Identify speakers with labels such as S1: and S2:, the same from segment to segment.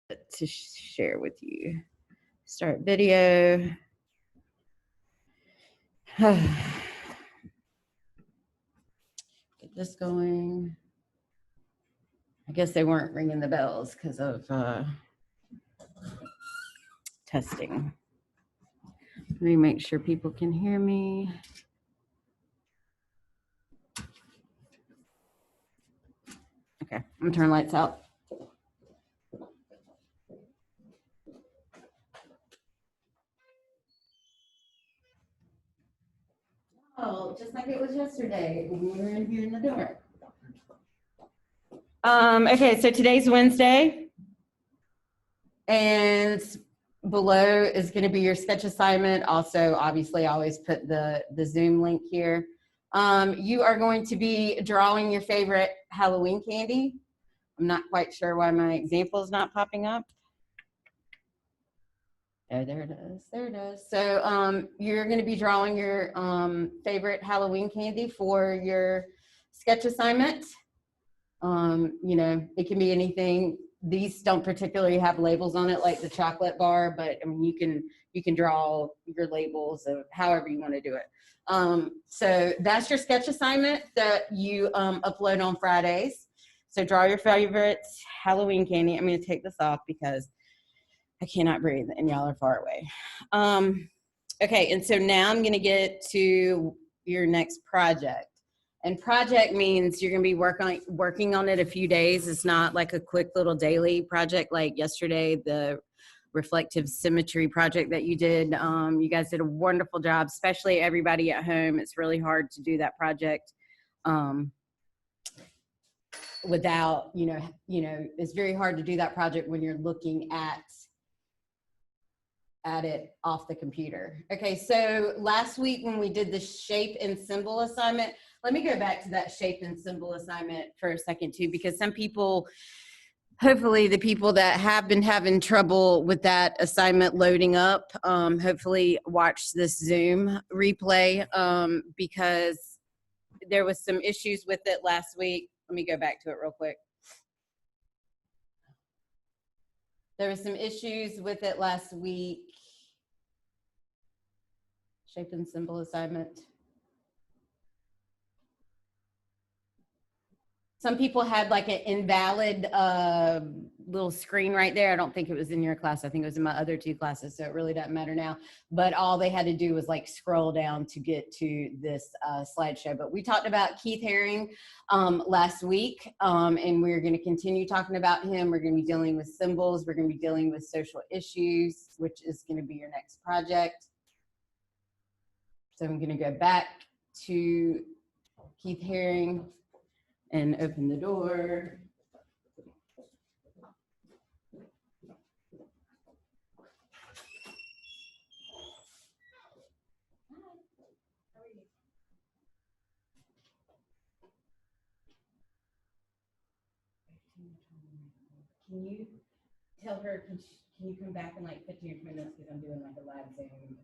S1: to share with you. Start video. Get this going. I guess they weren't ringing the bells because of testing. Let me make sure people can hear me. Okay, I'm gonna turn lights out. Oh, just like it was yesterday when we were in here in the dark. Okay, so today's Wednesday, and below is going to be your sketch assignment. Also, obviously, I always put the Zoom link here. You are going to be drawing your favorite Halloween candy. I'm not quite sure why my example is not popping up. Oh, there it is. There it is. So you're going to be drawing your favorite Halloween candy for your sketch assignment. You know, it can be anything. These don't particularly have labels on it like the chocolate bar, but I mean, you can draw your labels of however you want to do it. So that's your sketch assignment that you upload on Fridays. So draw your favorite Halloween candy. I'm going to take this off because I cannot breathe and y'all are far away. Okay, and so now I'm going to get to your next project. And project means you're going to be working on it a few days. It's not like a quick little daily project like yesterday, the reflective symmetry project that you did. You guys did a wonderful job, especially everybody at home. It's really hard to do that project without, you know, it's very hard to do that project when you're looking at it off the computer. Okay, so last week when we did the shape and symbol assignment, let me go back to that shape and symbol assignment for a second too, because some people, hopefully the people that have been having trouble with that assignment loading up, hopefully watch this Zoom replay because there was some issues with it last week. Let me go back to it real quick. There was some issues with it last week. Shape and symbol assignment. Some people had like an invalid little screen right there. I don't think it was in your class. I think it was in my other two classes, so it really doesn't matter now. But all they had to do was like scroll down to get to this slideshow. But we talked about Keith Haring last week, and we're going to continue talking about him. We're going to be dealing with symbols. We're going to be dealing with social issues, which is going to be your next project. So I'm going to go back to Keith Haring and open the door. Can you tell her, can you come back in like 15 minutes because I'm doing like a live Zoom and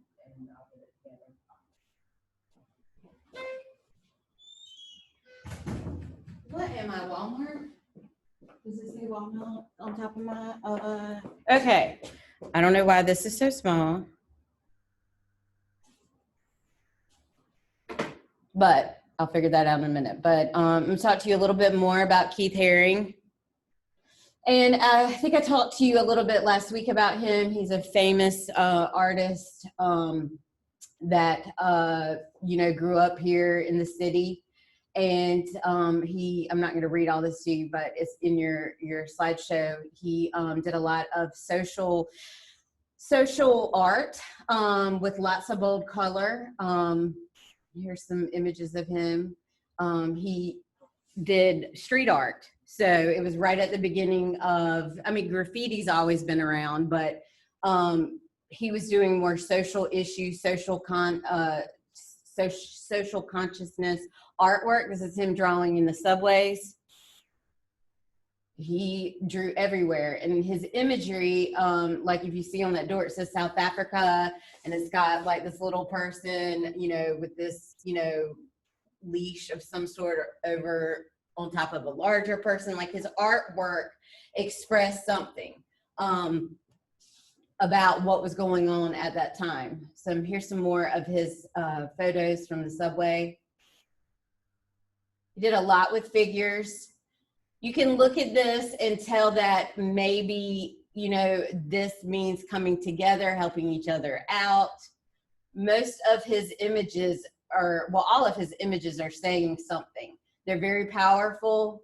S1: I'll put it together. What am I, Walmart? Does it say Walmart on top of my, okay. I don't know why this is so small. But I'll figure that out in a minute. But I'm going to talk to you a little bit more about Keith Haring. And I think I talked to you a little bit last week about him. He's a famous artist that, you know, grew up here in the city. And I'm not going to read all this to you, but it's in your slideshow. He did a lot of social art with lots of bold color. Here's some images of him. He did street art. So it was right at the beginning of, I mean, graffiti's always been around, but he was doing more social issues, social consciousness artwork. This is him drawing in the subways. He drew everywhere, and his imagery, like if you see on that door, it says South Africa, and it's got like this little person, you know, with this, you know, leash of some sort over on top of a larger person. Like his artwork expressed something. about what was going on at that time. So here's some more of his photos from the subway. He did a lot with figures. You can look at this and tell that maybe, you know, this means coming together, helping each other out. Most of his images are, well, all of his images are saying something. They're very powerful.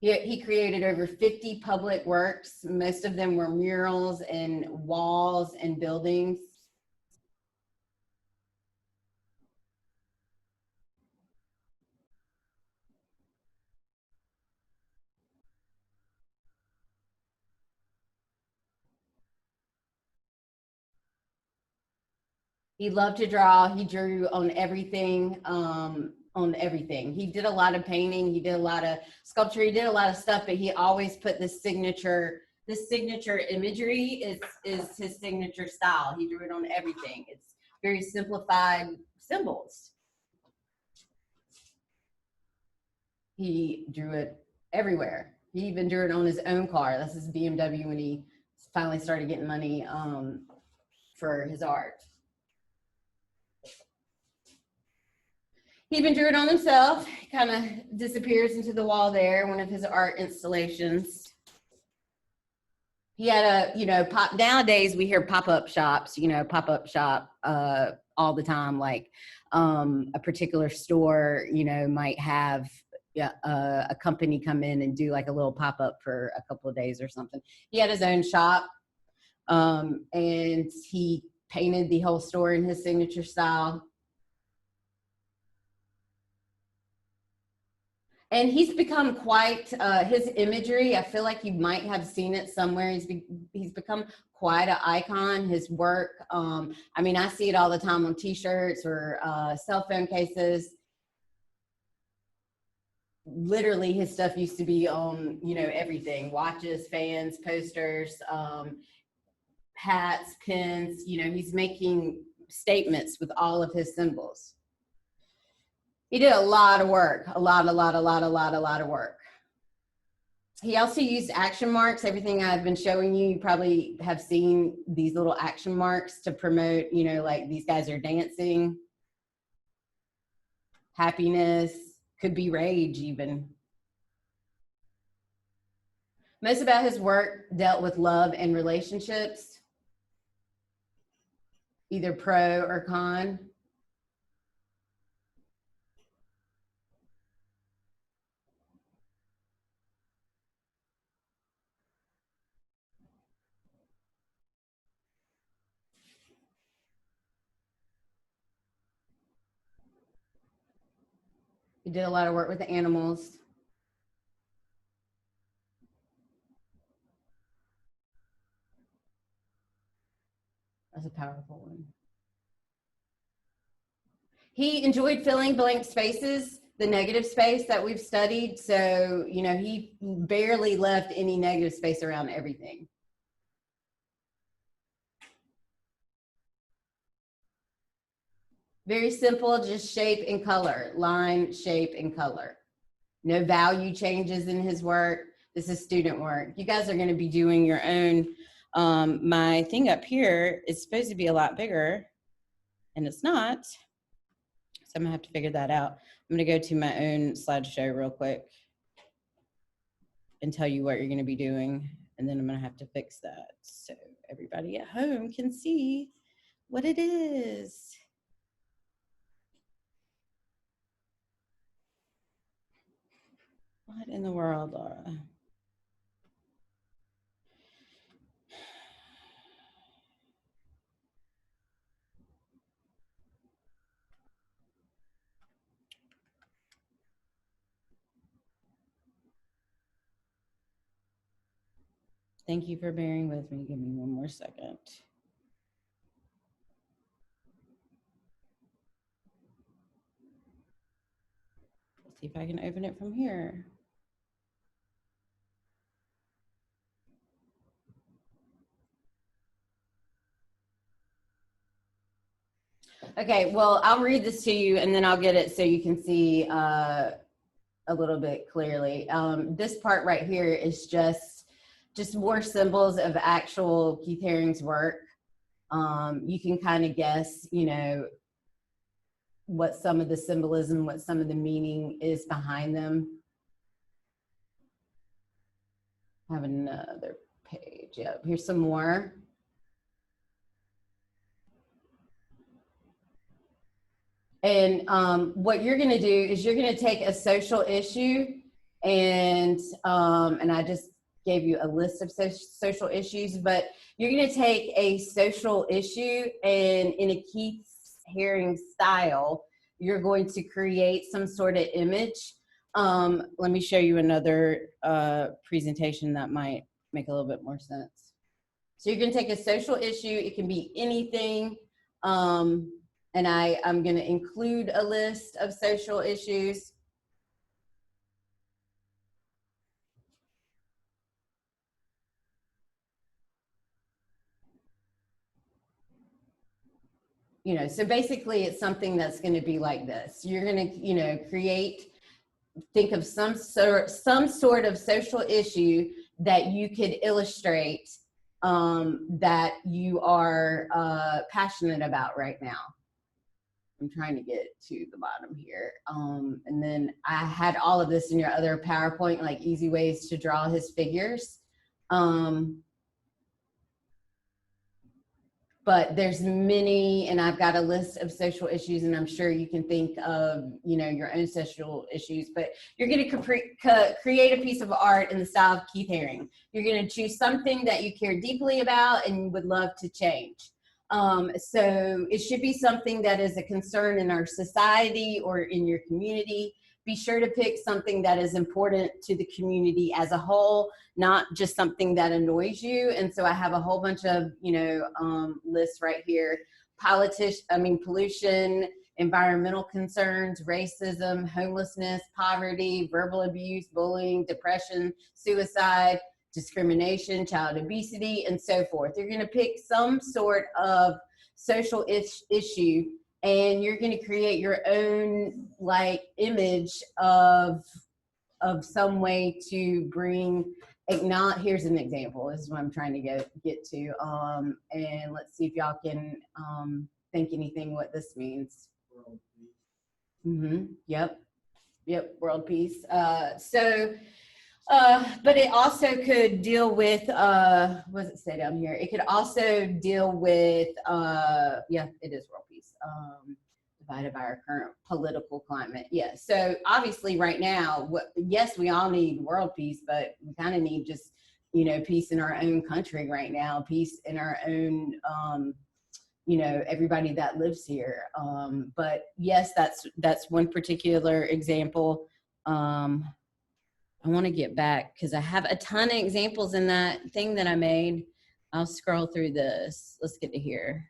S1: He created over 50 public works. Most of them were murals and walls and buildings. He loved to draw. He drew on everything. He did a lot of painting. He did a lot of sculpture. He did a lot of stuff, but he always put this signature imagery is his signature style. He drew it on everything. It's very simplified symbols. He drew it everywhere. He even drew it on his own car. That's his BMW when he finally started getting money for his art. He even drew it on himself. He kind of disappears into the wall there, one of his art installations. He had a, you know, nowadays we hear pop-up shops, you know, pop-up shop all the time, like a particular store, you know, might have a company come in and do like a little pop-up for a couple of days or something. He had his own shop and he painted the whole store in his signature style. And he's become quite, his imagery, I feel like you might have seen it somewhere. He's become quite an icon, his work. I mean, I see it all the time on t-shirts or cell phone cases. Literally, his stuff used to be on, you know, everything, watches, fans, posters, hats, pins, you know, he's making statements with all of his symbols. He did a lot of work, a lot of work. He also used action marks. Everything I've been showing you, you probably have seen these little action marks to promote, you know, like these guys are dancing. Happiness, could be rage even. Most about his work dealt with love and relationships, either pro or con. He did a lot of work with the animals. That's a powerful one. He enjoyed filling blank spaces, the negative space that we've studied. So, you know, he barely left any negative space around everything. Very simple, just shape and color, line, shape, and color. No value changes in his work. This is student work. You guys are going to be doing your own. My thing up here is supposed to be a lot bigger, and it's not. So I'm going to have to figure that out. I'm going to go to my own slideshow real quick and tell you what you're going to be doing, and then I'm going to have to fix that so everybody at home can see what it is. What in the world, Laura? Thank you for bearing with me. Give me one more second. Let's see if I can open it from here. Okay, well, I'll read this to you and then I'll get it so you can see a little bit clearly. This part right here is just just more symbols of actual Keith Haring's work. You can kind of guess, you know, what some of the symbolism, what some of the meaning is behind them. I have another page. Yep, here's some more. And what you're going to do is you're going to take a social issue, and I just gave you a list of social issues, but you're going to take a social issue, and in a Keith Haring style, you're going to create some sort of image. Let me show you another presentation that might make a little bit more sense. So you're going to take a social issue. It can be anything. And I'm going to include a list of social issues. You know, so basically it's something that's going to be like this. You're going to, you know, think of some sort of social issue that you could illustrate that you are passionate about right now. I'm trying to get to the bottom here. And then I had all of this in your other PowerPoint, like easy ways to draw his figures. But there's many, and I've got a list of social issues, and I'm sure you can think of, you know, your own social issues, but you're going to create a piece of art in the style of Keith Haring. You're going to choose something that you care deeply about and would love to change. So it should be something that is a concern in our society or in your community. Be sure to pick something that is important to the community as a whole, not just something that annoys you. And so I have a whole bunch of, you know, lists right here. Pollution, environmental concerns, racism, homelessness, poverty, verbal abuse, bullying, depression, suicide, discrimination, child obesity, and so forth. You're going to pick some sort of social issue, and you're going to create your own like image of some way to bring here's an example. This is what I'm trying to get to. And let's see if y'all can think anything what this means.
S2: World peace.
S1: Yep, world peace. But it also could deal with, what does it say down here? It could also deal with, yeah, it is world peace, divided by our current political climate. Yeah, so obviously right now, yes, we all need world peace, but we kind of need just, you know, peace in our own country right now, peace in our own, you know, everybody that lives here. But yes, that's one particular example. I want to get back because I have a ton of examples in that thing that I made. I'll scroll through this. Let's get to here.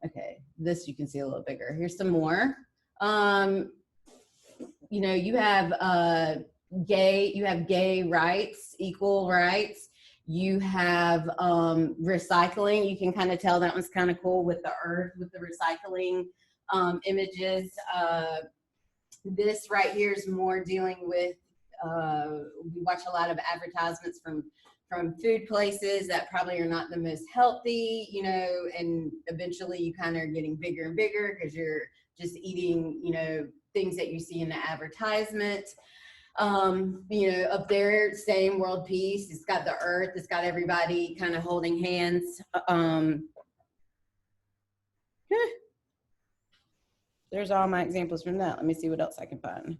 S1: Okay, this you can see a little bigger. Here's some more. You know, you have gay rights, equal rights. You have recycling. You can kind of tell that one's kind of cool with the earth, with the recycling images. This right here is more dealing with, we watch a lot of advertisements from food places that probably are not the most healthy, you know, and eventually you kind of are getting bigger and bigger because you're just eating, you know, things that you see in the advertisement. You know, up there, same world peace. It's got the earth. It's got everybody kind of holding hands. There's all my examples from that. Let me see what else I can find.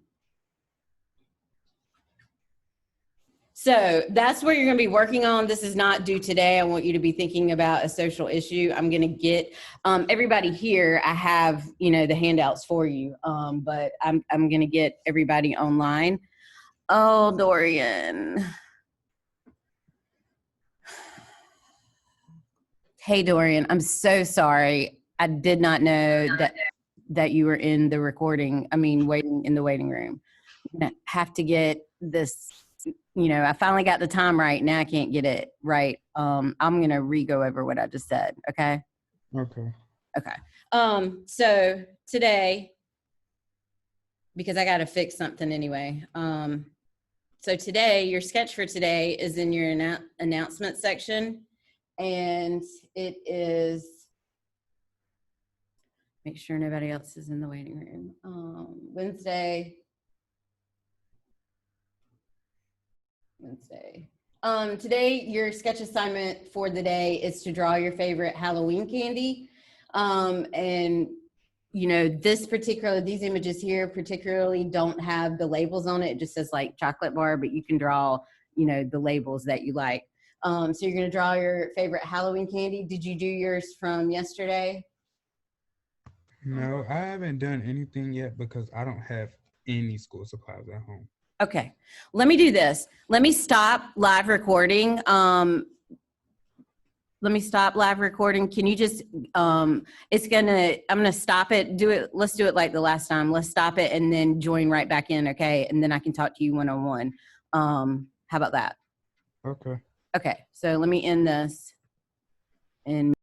S1: So that's what you're going to be working on. This is not due today. I want you to be thinking about a social issue. I'm going to get everybody here. I have, you know, the handouts for you, but I'm going to get everybody online. Oh, Dorian. Hey, Dorian, I'm so sorry. I did not know that you were in the recording. Waiting in the waiting room. I'm going to have to get this. You know, I finally got the time right. Now I can't get it right. I'm going to re-go over what I just said. Okay.
S2: Okay.
S1: So today, because I got to fix something anyway. So today, your sketch for today is in your announcement section, and it is, make sure nobody else is in the waiting room. Wednesday. Today, your sketch assignment for the day is to draw your favorite Halloween candy. And you know, these images here particularly don't have the labels on it. It just says like chocolate bar, but you can draw, you know, the labels that you like. So you're going to draw your favorite Halloween candy. Did you do yours from yesterday?
S2: No, I haven't done anything yet because I don't have any school supplies at home.
S1: Okay, let me do this. Let me stop live recording. Let me stop live recording. Can you just, I'm gonna stop it, let's do it like the last time. Let's stop it and then join right back in, okay? And then I can talk to you one-on-one. How about that?
S2: Okay.
S1: Okay, so let me end this and